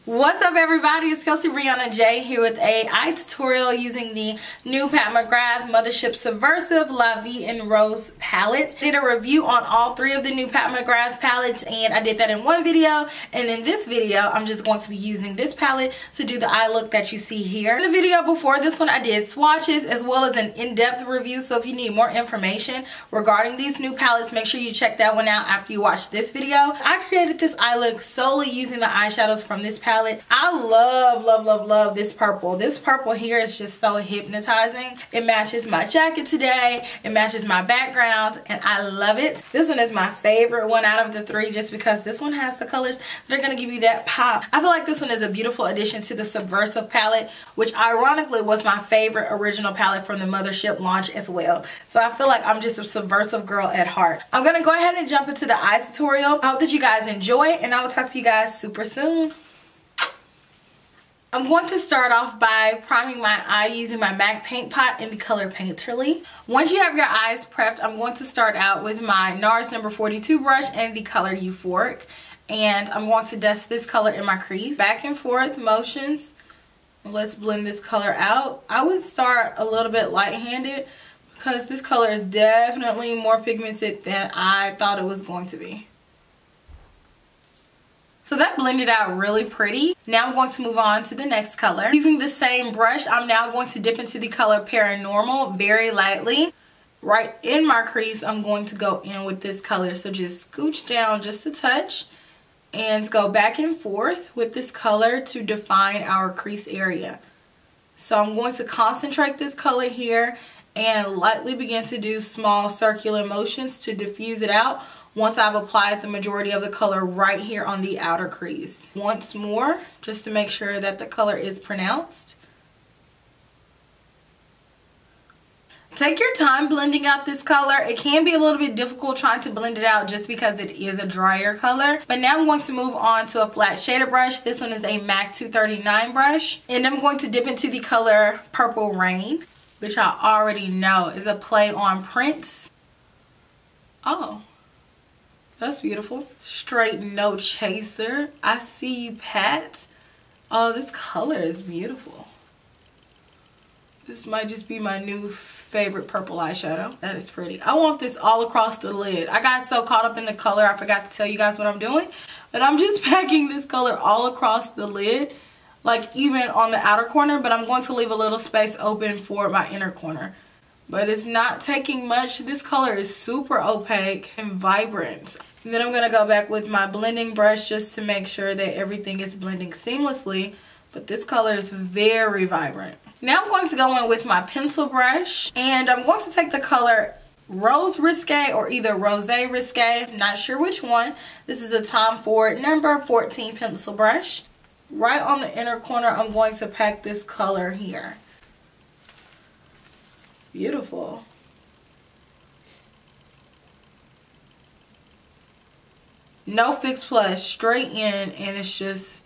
What's up everybody, it's KelseeBrianaJai here with a eye tutorial using the new Pat McGrath Mothership Subversive La Vie in Rose palette. I did a review on all three of the new Pat McGrath palettes and I did that in one video, and in this video I'm just going to be using this palette to do the eye look that you see here. In the video before this one I did swatches as well as an in-depth review, so if you need more information regarding these new palettes, make sure you check that one out after you watch this video. I created this eye look solely using the eyeshadows from this palette. I love this purple. This purple here is just so hypnotizing. It matches my jacket today, it matches my background, and I love it. This one is my favorite one out of the three just because this one has the colors that are going to give you that pop. I feel like this one is a beautiful addition to the Subversive palette, which ironically was my favorite original palette from the Mothership launch as well. So I feel like I'm just a Subversive girl at heart. I'm going to go ahead and jump into the eye tutorial. I hope that you guys enjoy and I will talk to you guys super soon. I'm going to start off by priming my eye using my MAC paint pot in the color Painterly. Once you have your eyes prepped, I'm going to start out with my NARS number 42 brush and the color Euphoric. And I'm going to dust this color in my crease. Back and forth motions. Let's blend this color out. I would start a little bit light-handed because this color is definitely more pigmented than I thought it was going to be. So that blended out really pretty. Now I'm going to move on to the next color. Using the same brush, I'm now going to dip into the color Paranormal very lightly. Right in my crease, I'm going to go in with this color. So just scooch down just a touch and go back and forth with this color to define our crease area. So I'm going to concentrate this color here and lightly begin to do small circular motions to diffuse it out once I've applied the majority of the color right here on the outer crease. Once more, just to make sure that the color is pronounced. Take your time blending out this color. It can be a little bit difficult trying to blend it out just because it is a drier color. But now I'm going to move on to a flat shader brush. This one is a MAC 239 brush. And I'm going to dip into the color Purple Rain, which I already know is a play on Prince. Oh. That's beautiful. Straight No Chaser. I See You Pat. Oh, this color is beautiful. This might just be my new favorite purple eyeshadow. That is pretty. I want this all across the lid. I got so caught up in the color I forgot to tell you guys what I'm doing. But I'm just packing this color all across the lid. Like even on the outer corner. But I'm going to leave a little space open for my inner corner. But it's not taking much. This color is super opaque and vibrant. And then I'm going to go back with my blending brush just to make sure that everything is blending seamlessly. But this color is very vibrant. Now I'm going to go in with my pencil brush. And I'm going to take the color Rose Risque or either Rose Risque. Not sure which one. This is a Tom Ford number 14 pencil brush. Right on the inner corner I'm going to pack this color here. Beautiful. No Fix Plus, straight in, and it's just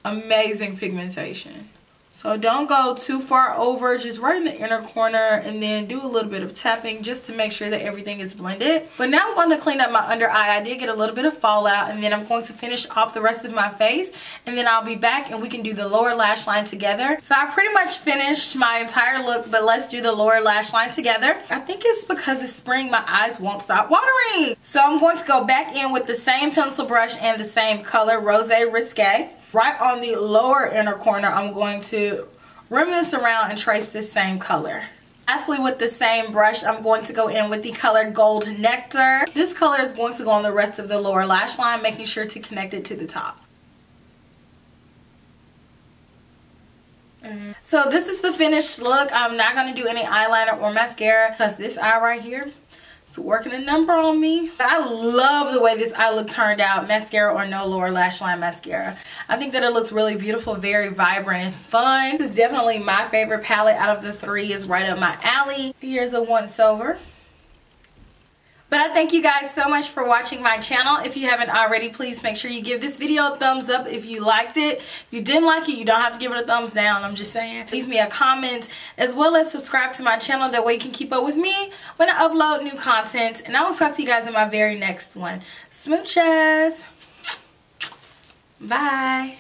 amazing pigmentation. So don't go too far over, just right in the inner corner, and then do a little bit of tapping just to make sure that everything is blended. But now I'm going to clean up my under eye. I did get a little bit of fallout, and then I'm going to finish off the rest of my face, and then I'll be back and we can do the lower lash line together. So I pretty much finished my entire look, but let's do the lower lash line together. I think it's because it's spring, my eyes won't stop watering. So I'm going to go back in with the same pencil brush and the same color, Rose Risque. Right on the lower inner corner, I'm going to rim this around and trace this same color. Lastly, with the same brush, I'm going to go in with the color Gold Nectar. This color is going to go on the rest of the lower lash line, making sure to connect it to the top. So this is the finished look. I'm not going to do any eyeliner or mascara because this eye right here, it's working a number on me. I love the way this eye look turned out, mascara or no lower lash line mascara. I think that it looks really beautiful, very vibrant and fun. This is definitely my favorite palette out of the three. It's right up my alley. Here's a once over. But I thank you guys so much for watching my channel. If you haven't already, please make sure you give this video a thumbs up if you liked it. If you didn't like it, you don't have to give it a thumbs down. I'm just saying. Leave me a comment as well as subscribe to my channel. That way you can keep up with me when I upload new content. And I will talk to you guys in my very next one. Smooches. Bye.